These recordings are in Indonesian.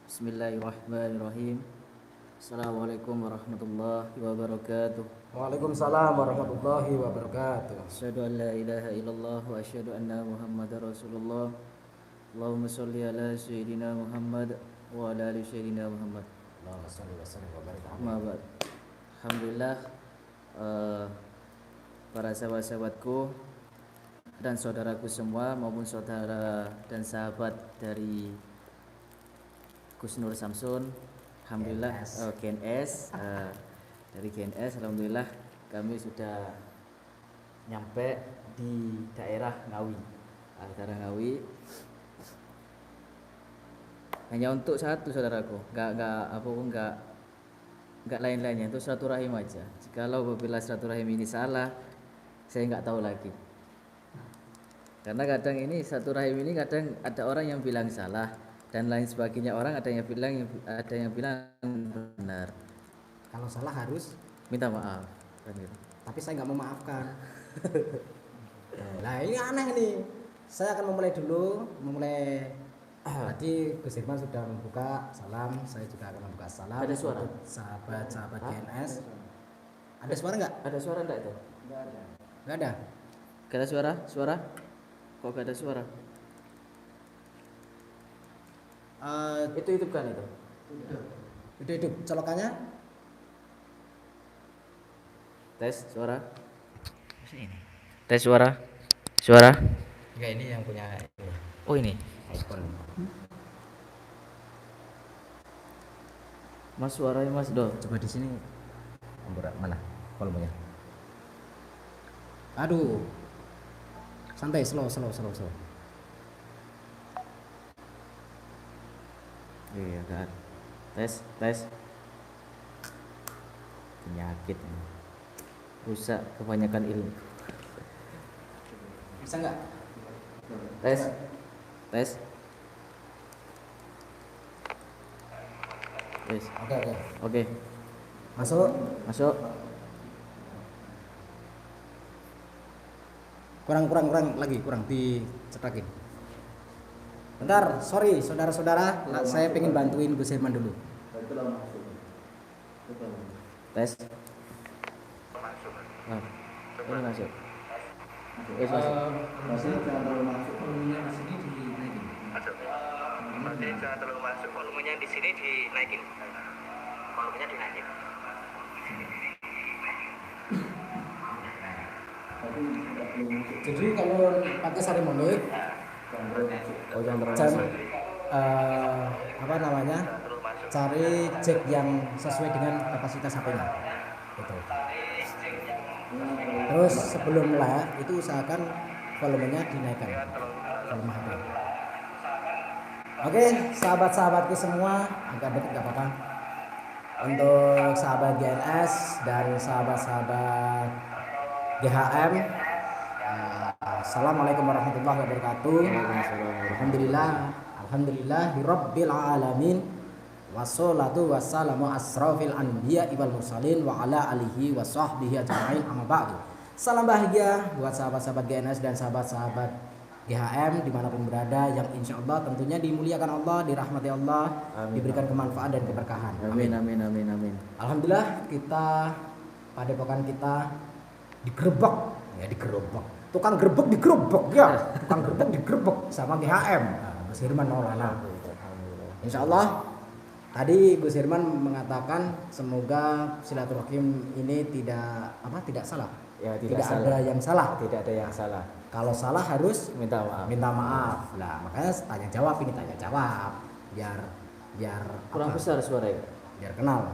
Bismillahirrahmanirrahim. Assalamualaikum warahmatullahi wabarakatuh. Waalaikumsalam warahmatullahi wabarakatuh. Asyhadu an la ilaha illallah wa asyhadu anna Muhammadar Rasulullah. Allahumma sholli ala sayyidina Muhammad wa ala ali sayyidina Muhammad. Allahumma shalli wa sallim wa barik alaihi. Amma ba'd. Alhamdulillah, para sahabat-sahabatku dan saudaraku semua maupun saudara dan sahabat dari Gus Nur Samsun, alhamdulillah GNS, dari GNS alhamdulillah kami sudah nyampe di daerah Ngawi. Daerah Ngawi hanya untuk satu saudaraku, nggak lain-lainnya, itu silaturahim aja. Jikalau apabila silaturahim ini salah, saya nggak tahu lagi. Karena kadang ini silaturahim ini kadang ada orang yang bilang salah dan lain sebagainya, orang ada yang bilang benar. Kalau salah harus Minta maaf kan gitu. tapi saya nggak memaafkan. Nah ini aneh nih. Saya akan memulai tadi Gus Irman sudah membuka salam, saya juga akan membuka salam. Ada suara? Untuk sahabat-sahabat GNS. Ada suara nggak? Ada suara enggak itu? Nggak ada. Gak ada suara? Suara? Kok gak ada suara? Itu kan itu. Hidup colokannya. Tes suara. Tes suara. Suara. Enggak, ini yang punya ini. Oh ini. iPhone. Mas suaranya Mas Do. Coba di sini. Mana volumenya? Aduh. Santai, slow. Iya kan. Tes. Penyakit ini. Rusak kebanyakan ilmu. Bisa nggak? Tes. Oke. Masuk. Kurang dicetakin. Bentar, sorry saudara-saudara, saya pengen bantuin Gus Herman dulu. Tes. Nah, ini masuk. Masih jangan terlalu masuk, volumenya di sini dinaikin. Masih jangan terlalu masuk, volumenya di sini dinaikin. Jadi kalau pakai sarimonik, cari jack yang sesuai dengan kapasitas HP-nya. Gitu. Terus sebelum live itu usahakan volumenya dinaikkan, volume HP. Oke, sahabat-sahabatku semua, agak dekat gak apa-apa. Untuk sahabat GNS dan sahabat-sahabat GHM, Assalamualaikum warahmatullahi wabarakatuh. Alhamdulillahirabbil alamin. Wassalatu wassalamu asrafil anbiya wal mursalin wa ala alihi wa sahbihi ajma'in, amma ba'du. Salam bahagia buat sahabat-sahabat GNS dan sahabat-sahabat GHM dimanapun berada, yang insya Allah tentunya dimuliakan Allah, dirahmati Allah, amin, diberikan kemanfaat dan keberkahan. Amin. Alhamdulillah, kita padepokan kita digerebek. Tukang gerebek digerebek ya. Tukang gerebek digerebek sama GHM. Gus Herman Maulana. Insya Allah tadi Gus Herman mengatakan semoga silaturahim ini tidak salah. Ya, tidak ada yang salah. Tidak ada yang salah. Kalau salah harus Minta maaf. Nah, makanya tanya jawab biar Kurang besar suaranya. biar kenal.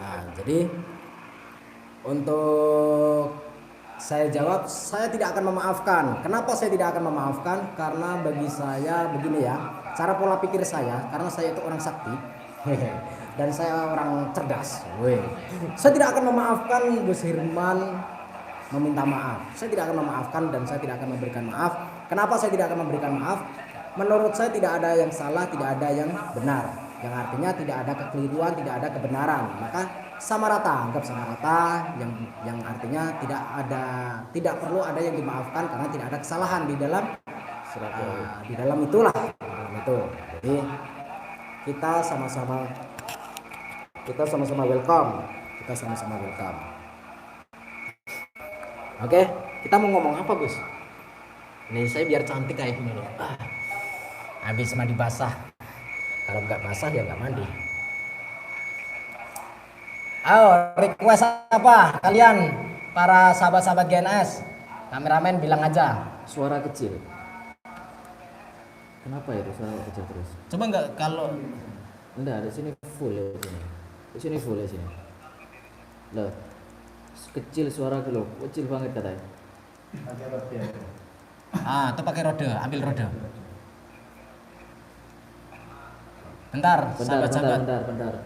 Nah, jadi untuk saya jawab, saya tidak akan memaafkan. Kenapa saya tidak akan memaafkan? Karena bagi saya begini ya, cara pola pikir saya, karena saya itu orang sakti dan saya orang cerdas. Saya tidak akan memaafkan Gus Herman meminta maaf. Saya tidak akan memaafkan dan saya tidak akan memberikan maaf. Kenapa saya tidak akan memberikan maaf? Menurut saya tidak ada yang salah, tidak ada yang benar. Yang artinya tidak ada kekeliruan, tidak ada kebenaran. Maka sama rata, anggap sama rata, yang artinya tidak perlu ada yang dimaafkan karena tidak ada kesalahan di dalam itulah, di dalam itu. Jadi kita sama-sama welcome, Oke, kita mau ngomong apa, Gus? Nih saya biar cantik kayak gini loh. Habis mandi basah. Kalau nggak basah ya nggak mandi. Ayo, request apa kalian para sahabat-sahabat GNS? Kameramen bilang aja. Suara kecil. Kenapa itu suara kecil terus? Coba nggak kalau Enggak, di sini full ya sini. Di sini full ya sini. Loh. Kecil suara lo, kecil banget katanya. itu pakai rode, ambil rode. Bentar.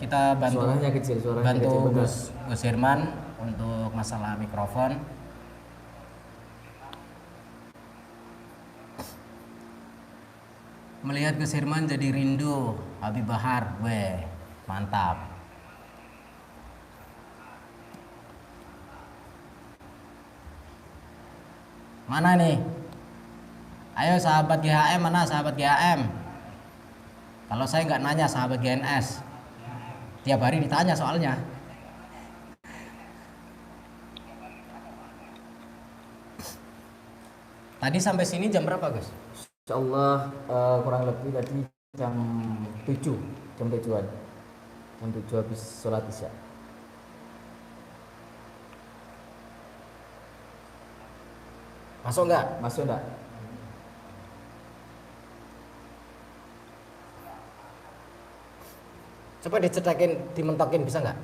Kita bantu. Suaranya kecil, bantu kecil. Gus Herman untuk masalah mikrofon. Melihat Gus Herman jadi rindu Habib Bahar, weh, mantap. Mana nih? Ayo sahabat GHM, mana sahabat GHM? Kalau saya nggak nanya sahabat GNS, tiap hari ditanya soalnya. Tadi sampai sini jam berapa, Gus? Insyaallah kurang lebih tadi jam 7, jam 7-an. Jam 7 habis sholat Isya. Masuk nggak? Masuk enggak? Coba dicedakin, dimentokin, bisa nggak?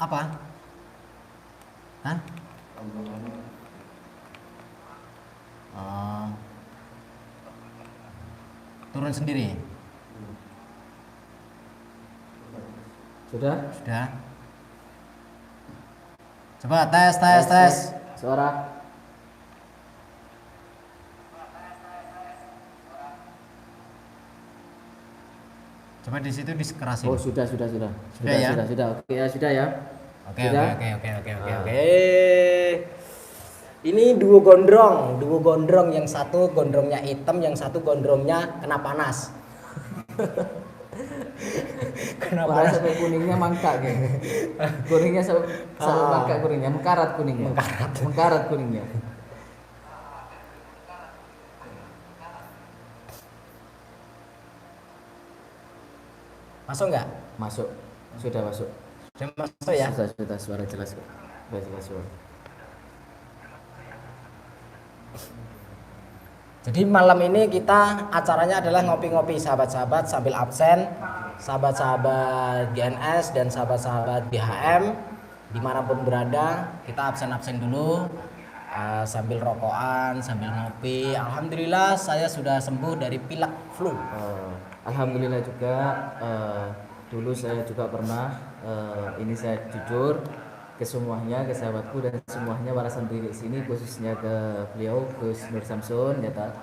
Apa? Hah? Oh. Turun sendiri? Sudah? Sudah. Coba tes. Suara. Coba di situ dikerasin. Oh, sudah. Sudah ya? Sudah. Oke ya, sudah ya. Oke. Ini duo gondrong, yang satu gondrongnya hitam, yang satu gondrongnya kena panas. Kena panas sampai kuningnya mangkak gitu. Kuningnya sampai mangkak kuningnya, mengkarat kuningnya. Mengkarat kuningnya. Masuk nggak? Masuk. Sudah masuk. Sudah masuk ya? Sudah suara jelas kok. Sudah jelas suara. Jadi malam ini kita acaranya adalah ngopi-ngopi sahabat-sahabat sambil absen, sahabat-sahabat GNS dan sahabat-sahabat BHM dimanapun berada, kita absen dulu sambil rokokan, sambil ngopi. Alhamdulillah saya sudah sembuh dari pilek flu. Alhamdulillah juga. Dulu saya juga pernah, ini saya jujur ke semuanya, ke sahabatku dan semuanya para santri di sini, khususnya ke beliau Gus Nur Samsun ya tak.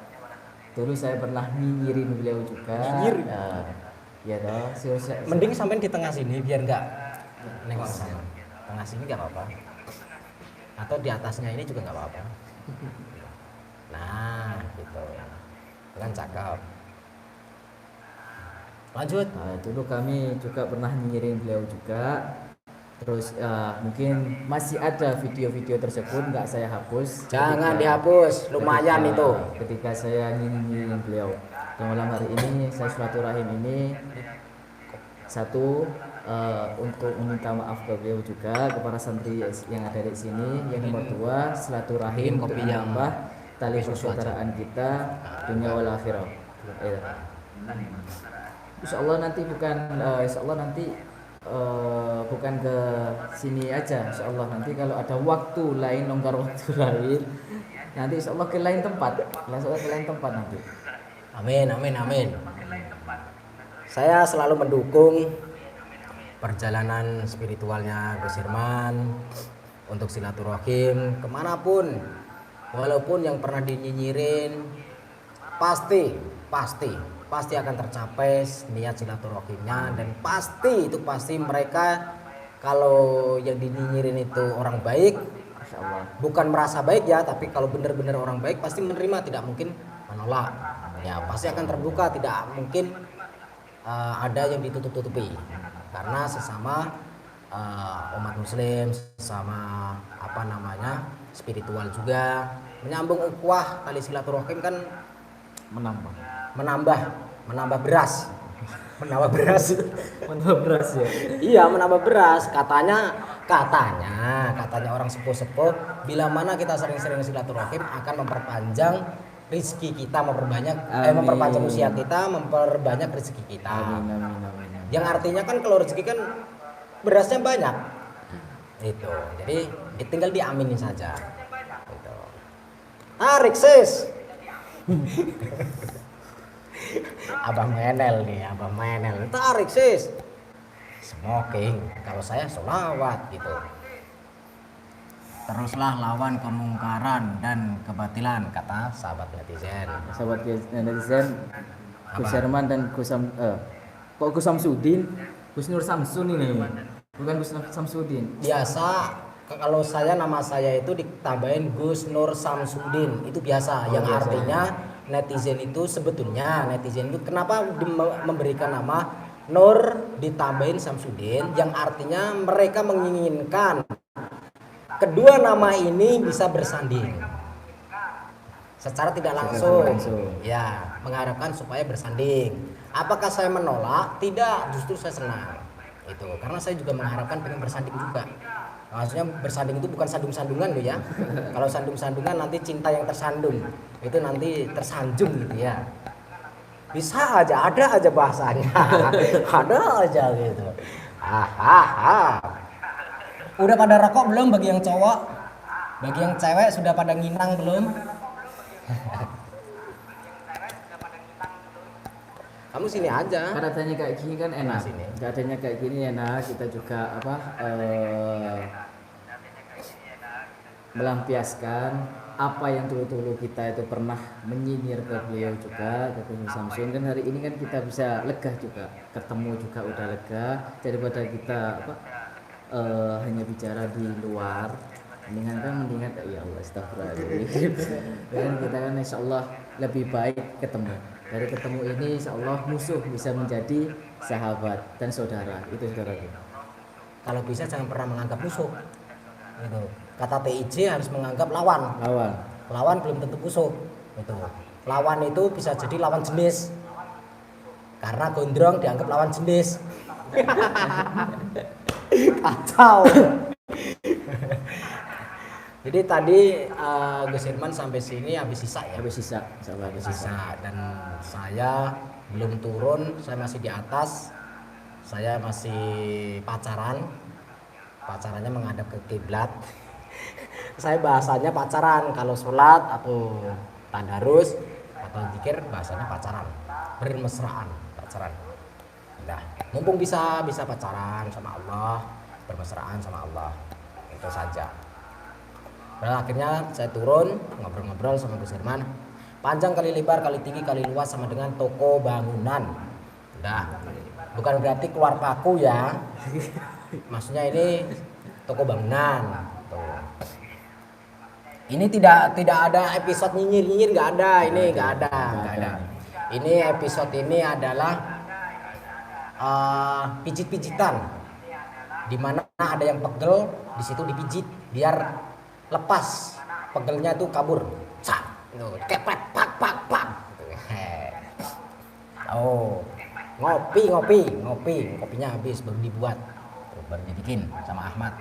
Dulu saya pernah nyinyirin beliau juga. Ya toh. Mending sampai di tengah sini biar enggak nengok sana. Tengah sini enggak apa-apa. Atau di atasnya ini juga enggak apa-apa. Nah, gitu. Kan cakep. Lanjut. Dulu kami juga pernah nyinyirin beliau juga. Terus mungkin masih ada video-video tersebut, nggak saya hapus. Jangan dihapus, lumayan itu. Ketika saya nyinyirin beliau. Dan malam hari ini saya silaturahim ini satu untuk meminta maaf ke beliau juga, kepada santri yang ada di sini. Yang nomor dua, silaturahim kopi yang tali persaudaraan kita dunia wal akhirah. Insyaallah nanti bukan ke sini aja, insya Allah nanti kalau ada waktu lain, longgar waktu lain, nanti insya Allah ke lain tempat, ke lain tempat nanti. Amin, amin, amin. Saya selalu mendukung perjalanan spiritualnya Gus Herman untuk silaturahim kemanapun, walaupun yang pernah dinyinyirin pasti akan tercapai niat silaturahimnya, dan pasti mereka kalau yang dinyinyirin itu orang baik, Insya Allah. bukan merasa baik ya, tapi kalau benar-benar orang baik pasti menerima, tidak mungkin menolak ya, pasti akan terbuka, tidak mungkin ada yang ditutup-tutupi, karena sesama umat muslim, sesama spiritual juga, menyambung ukhuwah tali silaturahim kan menambah beras menambah beras ya. Iya, menambah beras. Katanya orang sepuh-sepuh, bila mana kita sering-sering silaturahim akan memperpanjang rezeki kita, memperpanjang usia kita, memperbanyak rezeki kita. Amin. Yang artinya kan kalau rezeki kan berasnya banyak. Itu. Jadi tinggal diaminin saja. Gitu. Tarik sis. Abang menel, tarik sis. Smoking, kalau saya sholawat gitu. Teruslah lawan kemungkaran dan kebatilan, kata sahabat netizen. Sahabat netizen, Gus Herman dan Gus Samsudin, Gus Nur Samsun ini, bukan Gus Samsudin. Biasa kalau nama saya itu ditambahin Gus Nur Samsudin, itu biasa. Yang biasa. Artinya netizen itu kenapa memberikan nama Nur ditambahin Samsudin, yang artinya mereka menginginkan kedua nama ini bisa bersanding secara tidak langsung. Ya, mengharapkan supaya bersanding. Apakah saya menolak? Tidak, justru saya senang itu, karena saya juga mengharapkan pengen bersanding juga. Maksudnya bersanding itu bukan sandung-sandungan loh ya. Kalau sandung-sandungan nanti cinta yang tersandung, itu nanti tersanjung gitu ya. Bisa aja, ada aja bahasanya. Ada aja gitu. Udah pada rokok belum bagi yang cowok? Bagi yang cewek sudah pada nginang belum? Kamu sini aja. Kan adanya kayak gini kan enak. Adanya kayak gini enak, kita juga melampiaskan apa yang dulu kita itu pernah menyinyir ke beliau juga, ke Gus Samsun. Kan hari ini kan kita bisa lega juga, ketemu juga udah lega, daripada kita hanya bicara di luar. Mendingan ya Allah, astagfirullahaladzim. Dan kita kan insya Allah lebih baik ketemu. Dari ketemu ini insya Allah musuh bisa menjadi sahabat dan saudara. Itu saudaraku. Kalau bisa jangan pernah menganggap musuh. Gitu. Kata TIJ harus menganggap lawan. Lawan belum tentu musuh. Gitu. Lawan itu bisa jadi lawan jenis. Karena gondrong dianggap lawan jenis. Kacau. Jadi tadi Gus Herman sampai sini habis sisa ya. Habis sisa. Dan saya belum turun, saya masih di atas. Saya masih pacarannya menghadap ke kiblat. Saya bahasanya pacaran, kalau sholat atau tadarus atau zikir bahasanya pacaran, bermesraan, pacaran. Nah, mumpung bisa pacaran sama Allah, bermesraan sama Allah, itu saja. Dan akhirnya saya turun ngobrol-ngobrol sama Gus Herman. Panjang kali lebar kali tinggi kali luas sama dengan toko bangunan. Udah, bukan berarti keluar paku ya. Maksudnya ini toko bangunan. Tuh. Ini tidak ada episode nyinyir, nggak ada. Ini episode ini adalah pijit-pijitan. Dimana ada yang pegel, di situ dipijit biar lepas pegelnya tuh kabur. Kepret pak. Oh, kopinya habis baru dibuat, baru dibikin sama Ahmad.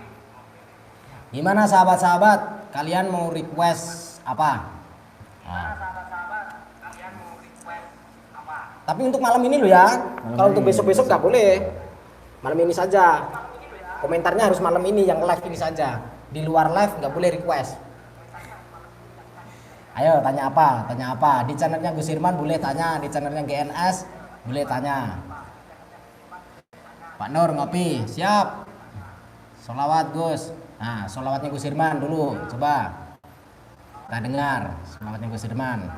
Gimana sahabat-sahabat, kalian mau request apa? Tapi untuk malam ini loh ya. Kalau untuk besok-besok nggak boleh. Malam ini saja. Komentarnya harus malam ini, yang live ini saja. Di luar live nggak boleh request. Ayo tanya apa? Tanya apa? Di channelnya Gus Irman boleh tanya, di channelnya GNS boleh tanya. Pak Nur ngopi, siap. Sholawat Gus. Nah, sholawatnya Gus Irman dulu, coba. Kita dengar sholawatnya Gus Irman.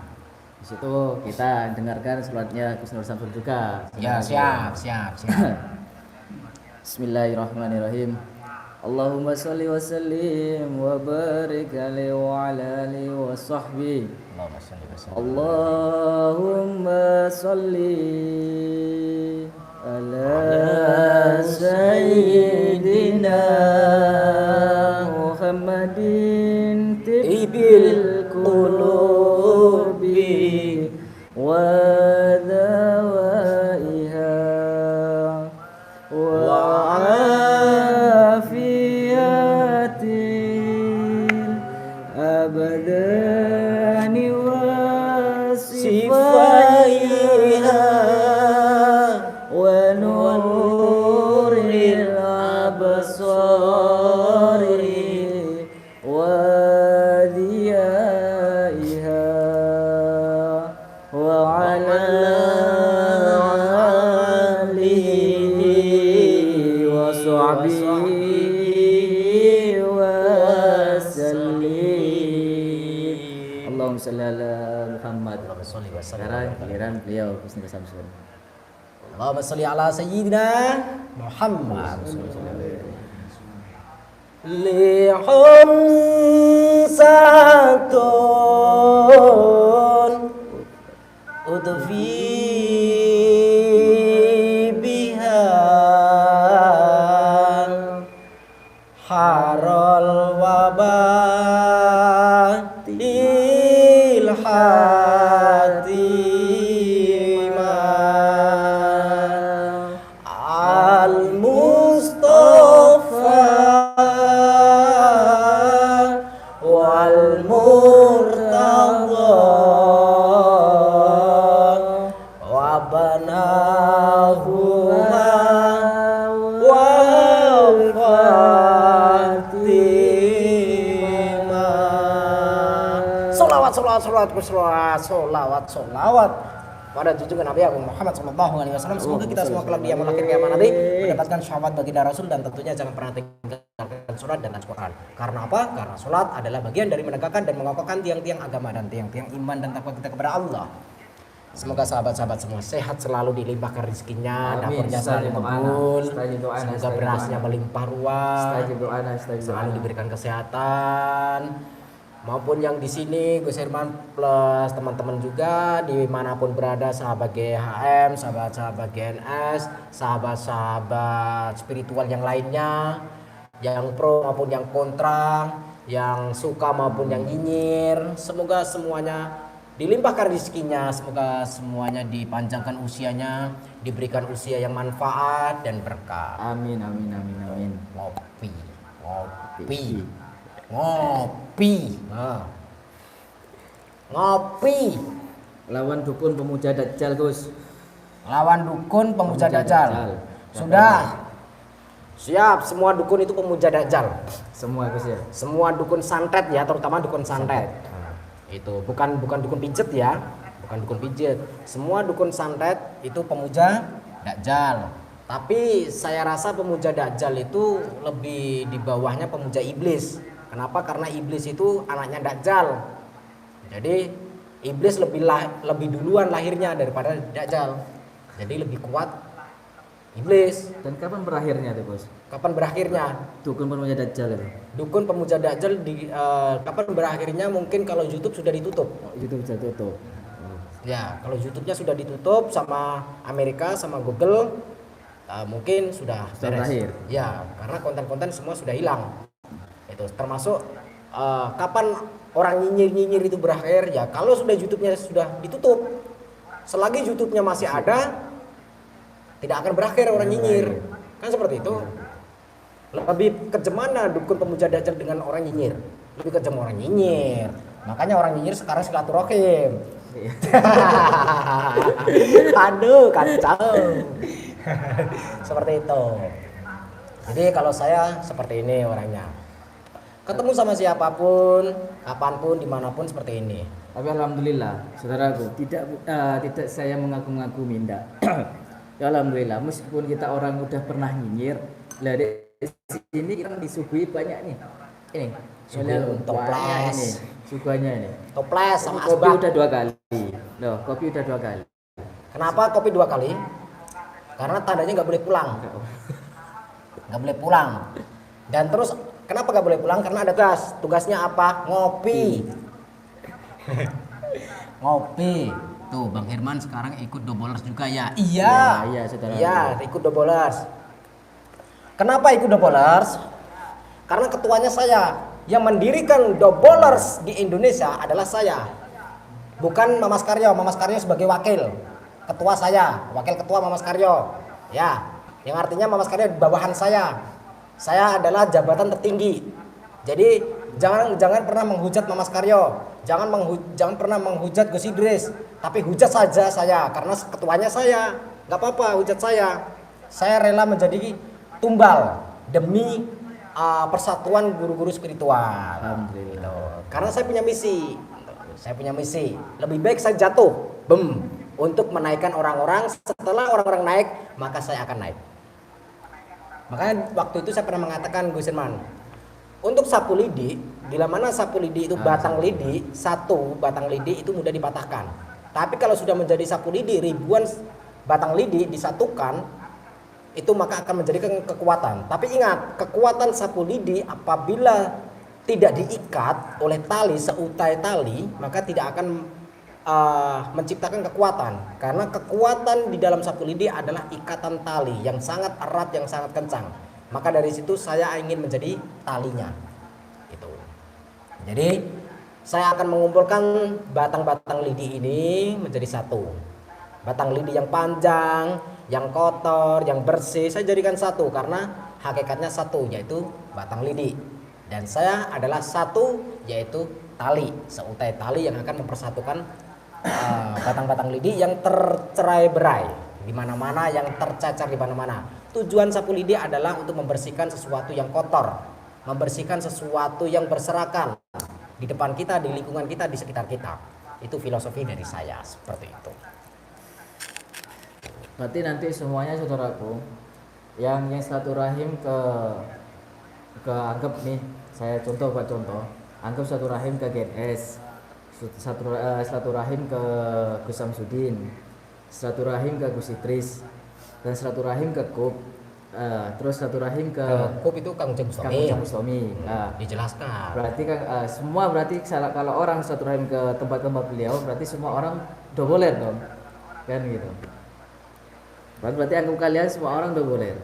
Di situ kita dengarkan sholatnya Gus Nur Samsul juga. Ya, siap. Bismillahirrahmanirrahim. Allahumma sholli wa sallim wa barik alaihi wa ala alihi wa sahbihi. Allahumma sholli ala sayyidina Muhammadin tibbil qulubi wa dawaiha wa afiyatil abadani wa sifaiha wa nuril absari wa diyaiha wa ala alihi wa sahbihi wa sallim. Allahumma sholli ala Muhammad. Sekarang giliran beliau Gus Nur Samsul. Allahumma sholli ala sayyidina Muhammad. Lihum satun udfi biha harol wabatil hatimah al Mustafa wal Murtada wa banahuma wal Fatimah. Solawat pada junjungan Nabi Agung Muhammad sallallahu alaihi wasallam. Semoga kita semua kelak dia akhir kiamat nanti mendapatkan syafaat baginda Rasul, dan tentunya jangan pernah tinggalkan sholat dan Al-Quran. Karena apa? Karena sholat adalah bagian dari menegakkan dan mengokohkan tiang-tiang agama dan tiang-tiang iman dan takwa kita kepada Allah. Semoga sahabat-sahabat semua sehat selalu, dilimpahkan rezekinya, dapurnya selalu kebul, semoga berasnya melimpah ruah, selalu diberikan kesehatan, maupun yang di sini Gus Irman plus teman-teman juga dimanapun berada, sahabat GHM, sahabat-sahabat GNS, sahabat-sahabat spiritual yang lainnya, yang pro maupun yang kontra, yang suka maupun yang nyinyir, semoga semuanya dilimpahkan rezekinya, semoga semuanya dipanjangkan usianya, diberikan usia yang manfaat dan berkah. Amin amin amin amin. Ngopi. Ngopi. Lawan dukun pemuja Dajjal, Gus. Lawan dukun pemuja Dajjal. Sudah. Siap, semua dukun itu pemuja Dajjal. Semua, Gus ya. Semua dukun santet ya, terutama dukun santet. Itu bukan dukun pijet ya, bukan dukun pijet. Semua dukun santet itu pemuja Dajjal. Tapi saya rasa pemuja Dajjal itu lebih di bawahnya pemuja iblis. Kenapa? Karena iblis itu anaknya Dajjal. Jadi iblis lebih duluan lahirnya daripada Dajjal. Jadi lebih kuat iblis. Dan kapan berakhirnya tuh, Gus? Kapan berakhirnya? Dukun pemuja Dajjal itu. Dukun pemuja Dajjal kapan berakhirnya? Mungkin kalau YouTube sudah ditutup. YouTube sudah tutup. Ya, kalau YouTube-nya sudah ditutup sama Amerika sama Google, mungkin sudah beres. Berakhir. Ya, karena konten-konten semua sudah hilang. Itu termasuk kapan orang nyinyir itu berakhir? Ya, kalau sudah YouTube-nya sudah ditutup. Selagi YouTube-nya masih ada, tidak akan berakhir orang nyinyir. Kan seperti itu. Lebih kejam mana dukun pemuja Dajjal dengan orang nyinyir? Lebih kejam orang nyinyir. Makanya orang nyinyir sekarang silaturahim. Aduh, kacau. Seperti itu. Jadi kalau saya seperti ini orangnya. Ketemu sama siapapun, kapanpun, dimanapun seperti ini. Tapi alhamdulillah, saudaraku, tidak saya mengaku-ngaku minda. Ya alhamdulillah, meskipun kita orang udah pernah nyinyir, lah di sini kita disuguhi banyak nih. Ini, toples ini, suguhannya ini. Toples sama Kopi asbak. udah 2 kali. Loh, kopi udah 2 kali. Kenapa kopi 2 kali? Karena tandanya nggak boleh pulang. Nggak boleh pulang. Dan terus kenapa nggak boleh pulang? Karena ada tugas. Tugasnya apa? Ngopi. Ngopi. Tuh Bang Herman sekarang ikut Dobolers juga ya? Iya. Iya, saudara. Iya, ikut Dobolers. Kenapa ikut Dobolers? Karena ketuanya saya. Yang mendirikan Dobolers di Indonesia adalah saya. Bukan Mamas Karyo. Mamas Karyo sebagai wakil. Ketua saya, wakil ketua Mamas Karyo. Ya, yang artinya Mamas Karyo bawahan saya. Saya adalah jabatan tertinggi. Jadi jangan pernah menghujat Mamas Karyo. Jangan pernah menghujat Gus Idris. Tapi hujat saja saya karena ketuanya saya. Enggak apa-apa hujat saya. Saya rela menjadi tumbal demi persatuan guru-guru spiritual. Alhamdulillah. Karena saya punya misi. Saya punya misi. Lebih baik saya jatuh, untuk menaikkan orang-orang. Setelah orang-orang naik, maka saya akan naik. Makanya waktu itu saya pernah mengatakan Gus Irman, untuk sapu lidi, bila mana sapu lidi itu batang lidi, satu batang lidi itu mudah dipatahkan. Tapi kalau sudah menjadi sapu lidi, ribuan batang lidi disatukan, itu maka akan menjadikan kekuatan. Tapi ingat, kekuatan sapu lidi apabila tidak diikat oleh tali seutai tali, maka tidak akan menciptakan kekuatan. Karena kekuatan di dalam sapu lidi adalah ikatan tali yang sangat erat, yang sangat kencang. Maka dari situ saya ingin menjadi talinya. Gitu. Jadi saya akan mengumpulkan batang-batang lidi ini menjadi satu. Batang lidi yang panjang, yang kotor, yang bersih saya jadikan satu karena hakikatnya satu, yaitu batang lidi. Dan saya adalah satu, yaitu tali, seutai tali yang akan mempersatukan batang-batang lidi yang tercerai-berai di mana-mana, yang tercecer di mana-mana. Tujuan sapu lidi adalah untuk membersihkan sesuatu yang kotor, membersihkan sesuatu yang berserakan di depan kita, di lingkungan kita, di sekitar kita. Itu filosofi dari saya, seperti itu. Berarti nanti semuanya saudaraku yang silaturahim ke anggap nih, saya contoh, anggap silaturahim ke GNS, silaturahim ke Gus Samsudin, silaturahim ke Gus Idris, dan silaturahim ke KUP, terus silaturahim ke KUP itu Kang Ujang Bustami. Dijelaskan. Berarti kan semua berarti kalau orang silaturahim ke tempat-tempat beliau berarti semua orang doboler dong, kan gitu. Berarti anggap kalian semua orang doboler.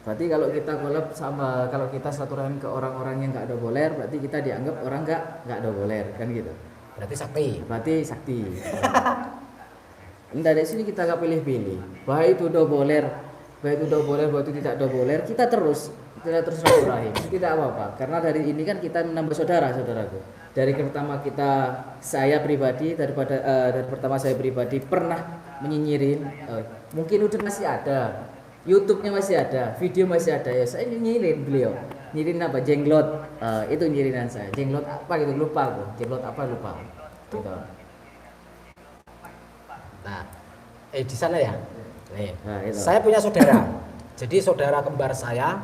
Berarti kalau kita collab sama, kalau kita silaturahim ke orang-orang yang nggak doboler, berarti kita dianggap orang nggak doboler, kan gitu. Berarti sakti. Dari sini kita nggak pilih-pilih. Baik itu doboler, baik itu tidak doboler, kita terus silaturahim. Tidak apa-apa. Karena dari ini kan kita menambah saudaraku. Dari pertama saya pribadi dari pertama saya pribadi pernah menyinyirin, mungkin udah masih ada. YouTube-nya masih ada, video masih ada ya. Saya nyinyirin beliau. Nyinyirin apa? Jenglot. Itu nyinyiran saya. Jenglot apa gitu lupa aku. Jenglot apa lupa. Gitu. Nah, di sana ya. Nih. Nah, itu. Saya punya saudara. Jadi saudara kembar saya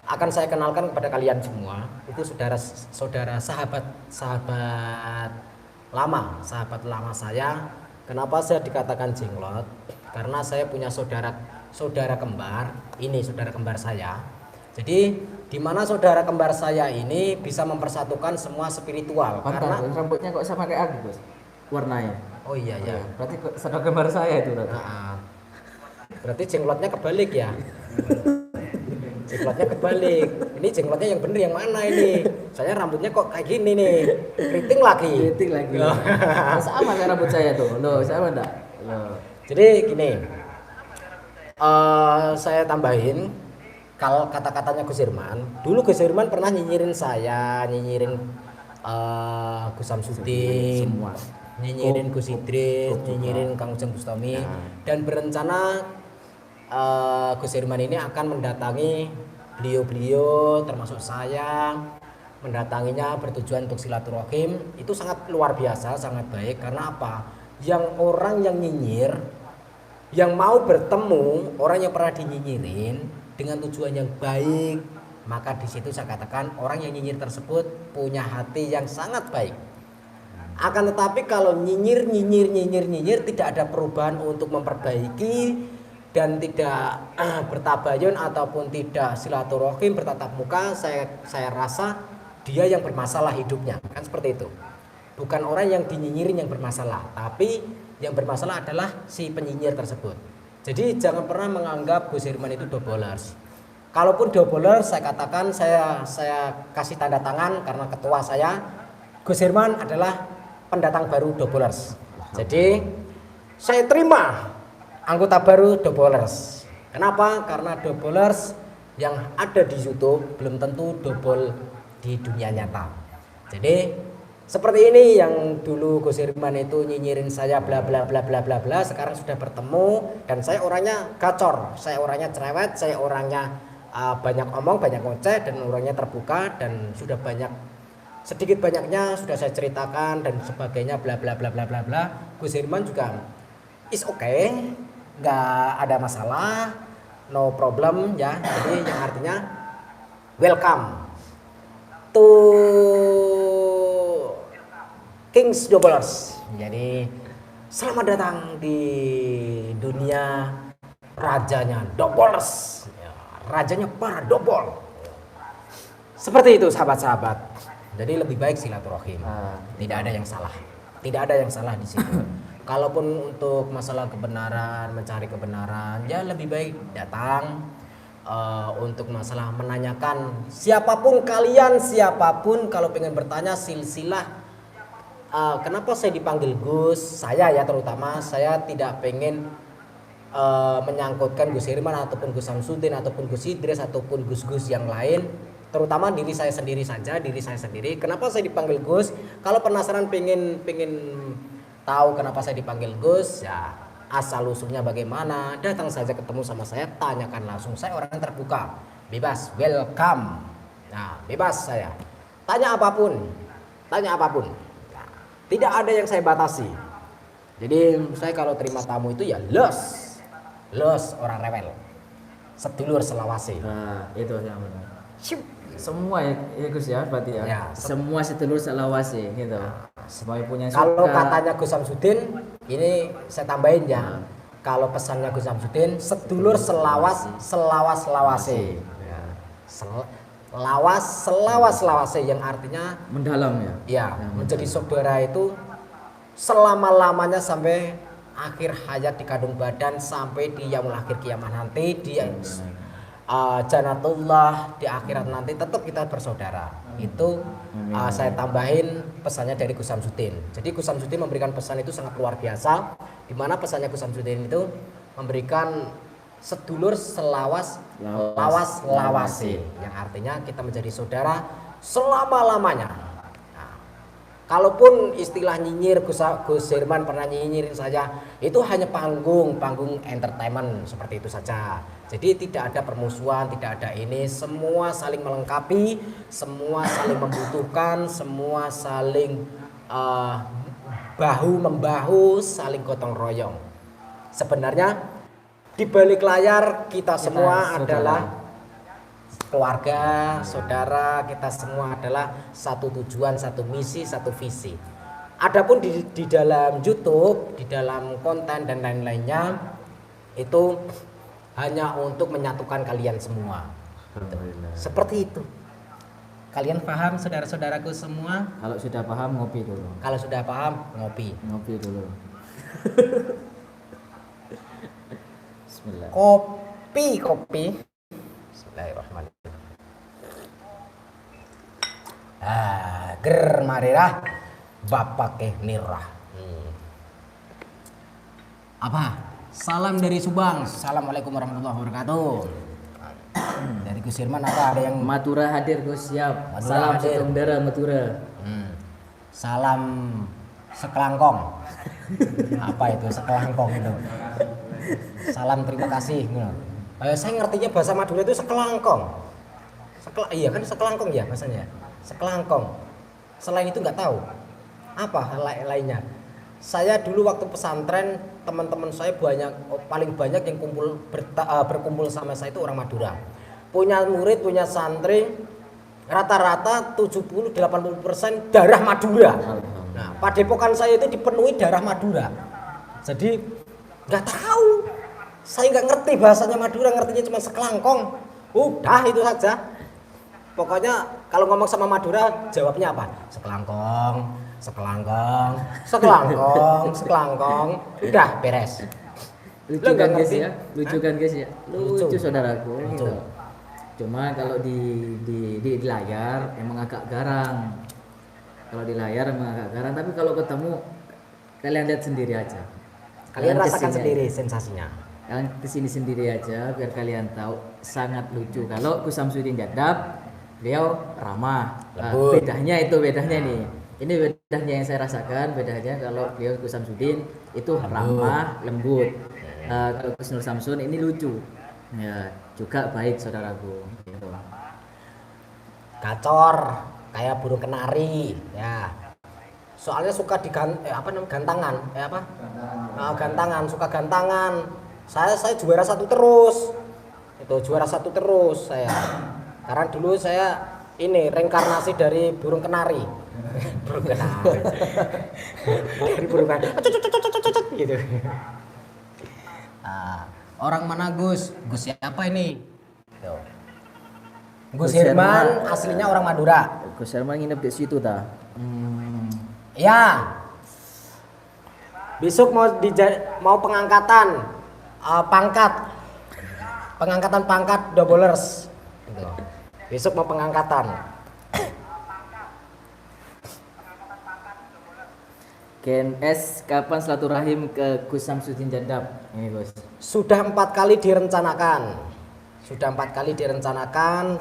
akan saya kenalkan kepada kalian semua. Itu saudara sahabat lama saya. Kenapa saya dikatakan jenglot? Karena saya punya saudara kembar. Ini saudara kembar saya. Jadi di mana saudara kembar saya ini bisa mempersatukan semua spiritual. Karena rambutnya kok sama kayak aku, Bos. Warnanya. Oh iya ya. Berarti saudara kembar saya itu berarti. Berarti jenglotnya kebalik ya. Jenglotnya kebalik. Ini jenglotnya yang bener yang mana ini? Saya rambutnya kok kayak gini nih. Keriting lagi. Sama kayak rambut saya tuh. Loh, sama enggak? Loh. Jadi gini. Saya tambahin kalau kata-katanya Gus Irman. Dulu Gus Irman pernah nyinyirin saya, nyinyirin Gus Samsudin. nyinyirin Gus Idris, nyinyirin Kang Ujang Bustami, dan berencana Gus Herman ini akan mendatangi beliau-beliau termasuk saya, mendatanginya bertujuan untuk silaturahim. Itu sangat luar biasa, sangat baik. Karena apa? Yang orang yang nyinyir, yang mau bertemu orang yang pernah dinyinyirin dengan tujuan yang baik, maka di situ saya katakan orang yang nyinyir tersebut punya hati yang sangat baik. Akan tetapi kalau nyinyir tidak ada perubahan untuk memperbaiki dan tidak bertabayun ataupun tidak silaturahim bertatap muka, saya rasa dia yang bermasalah hidupnya, kan seperti itu. Bukan orang yang dinyinyirin yang bermasalah, tapi yang bermasalah adalah si penyinyir tersebut. Jadi jangan pernah menganggap Gus Herman itu dobolers. Kalaupun dobolers, saya katakan saya kasih tanda tangan karena ketua saya, Gus Herman adalah pendatang baru dobolers. Jadi saya terima anggota baru dobolers. Kenapa? Karena dobolers yang ada di YouTube belum tentu dobol di dunia nyata. Jadi seperti ini yang dulu Gus Herman itu nyinyirin saya bla bla bla bla bla bla, sekarang sudah bertemu dan saya orangnya gacor, saya orangnya cerewet, saya orangnya banyak omong, banyak ngoceh dan orangnya terbuka dan sudah banyak sedikit banyaknya sudah saya ceritakan dan sebagainya bla bla bla bla bla bla. Gus Herman juga is okay, nggak ada masalah, no problem ya. Jadi yang artinya welcome to Kings Dobolers. Jadi selamat datang di dunia rajanya Dobolers, ya, rajanya para dobol. Seperti itu sahabat-sahabat. Jadi lebih baik silaturahim. Tidak ada yang salah. Tidak ada yang salah di situ. Kalaupun untuk masalah kebenaran, mencari kebenaran, ya lebih baik datang. Untuk masalah menanyakan siapapun kalian, siapapun kalau pengen bertanya silsilah. Kenapa saya dipanggil Gus? Saya ya terutama saya tidak pengen menyangkutkan Gus Herman ataupun Gus Samsudin ataupun Gus Idris ataupun Gus-Gus yang lain. Terutama diri saya sendiri saja, diri saya sendiri. Kenapa saya dipanggil Gus? Kalau penasaran pengen tahu kenapa saya dipanggil Gus, ya asal usulnya bagaimana, datang saja ketemu sama saya, tanyakan langsung. Saya orang terbuka, bebas, welcome. Nah, bebas saya. Tanya apapun. Nah, tidak ada yang saya batasi. Jadi saya kalau terima tamu itu ya los orang rewel. Sedulur selawase. Nah, itu yang benar. Siup. Semua ya Gus ya berarti ya. Semua sedulur selawase gitu. Semuanya punya suka. Kalau katanya Gus Samsudin, ini saya tambahin ya. Kalau pesannya Gus Samsudin, sedulur selawas lawase. Ya. Selawas lawase yang artinya mendalam ya. Ya, menjadi saudara itu selama-lamanya sampai akhir hayat di kandung badan, sampai di yaumul akhir kiamat nanti di Janatullah di akhirat nanti tetap kita bersaudara. Itu saya tambahin pesannya dari Gus Samsudin. Jadi Gus Samsudin memberikan pesan itu sangat luar biasa, di mana pesannya Gus Samsudin itu memberikan sedulur selawas lawase, yang artinya kita menjadi saudara selama-lamanya. Nah, kalaupun istilah nyinyir Gus Herman pernah nyinyirin saja, itu hanya panggung entertainment seperti itu saja. Jadi tidak ada permusuhan, tidak ada ini, semua saling melengkapi, semua saling membutuhkan, semua saling bahu membahu, saling gotong royong. Sebenarnya di balik layar kita semua adalah keluarga, saudara, kita semua adalah satu tujuan, satu misi, satu visi. Adapun di dalam YouTube, di dalam konten dan lain-lainnya itu hanya untuk menyatukan kalian semua. Seperti itu. Kalian paham saudara-saudaraku semua? Kalau sudah paham ngopi dulu. Kalau sudah paham ngopi. Ngopi dulu. Bismillah. Kopi. Bismillahirrahmanirrahim. Ger marirah bapak nirah. Apa? Salam dari Subang. Assalamualaikum warahmatullahi wabarakatuh. Dari Gus Herman ada yang Madura hadir Gus, siap. Madura Salam hadir. Sutradara Madura. Salam sekelangkong. Apa itu sekelangkong itu? Salam terima kasih. Saya ngertinya bahasa Madura itu sekelangkong. Iya kan sekelangkong ya bahasanya. Sekelangkong. Selain itu nggak tahu. Apa lainnya? Saya dulu waktu pesantren teman-teman saya paling banyak yang berkumpul sama saya itu orang Madura. Punya murid, punya santri rata-rata 70-80% darah Madura. Nah, padepokan saya itu dipenuhi darah Madura. Jadi nggak tahu. Saya nggak ngerti bahasanya Madura, ngertinya cuma sekelangkong. Udah itu saja. Pokoknya kalau ngomong sama Madura jawabnya apa? Sekelangkong, sekelangkong, sekelangkong, sekelangkong. Udah beres. Lucu kan guys ya? Lucu kan guys ya? Lucu saudaraku. Lucu. Gitu. Cuma kalau di layar emang agak garang. Kalau di layar emang agak garang, tapi kalau ketemu kalian lihat sendiri aja. Kalian rasakan sendiri sensasinya. Kalian kesini sendiri aja biar kalian tahu, sangat lucu. Kalau Gus Samsudin Jadab, beliau ramah. Bedanya nih. Ini bedanya yang saya rasakan. Bedanya kalau beliau Gus Samsudin itu ramah, lembut. Kalau Gus Nur Samsun ini lucu. Ya, juga baik saudaraku. Gitu. Gacor, kayak burung kenari, ya. Soalnya suka gantangan, gantangan, suka gantangan. Saya juara satu terus. Itu juara satu terus saya. Karena dulu saya ini reinkarnasi dari burung kenari. Burung kenari. Dari burung kenari. Gitu. Orang mana Gus? Gus siapa ini? Tuh. Gus Herman aslinya orang Madura. Gus Herman nginep di situ ta. Ya. Besok mau pengangkatan pengangkatan pangkat doublers. Gitu. Besok mau pengangkatan. KNS kapan silaturahim ke Gus Samsudin Jadab? Ini Gus. Sudah 4 kali direncanakan.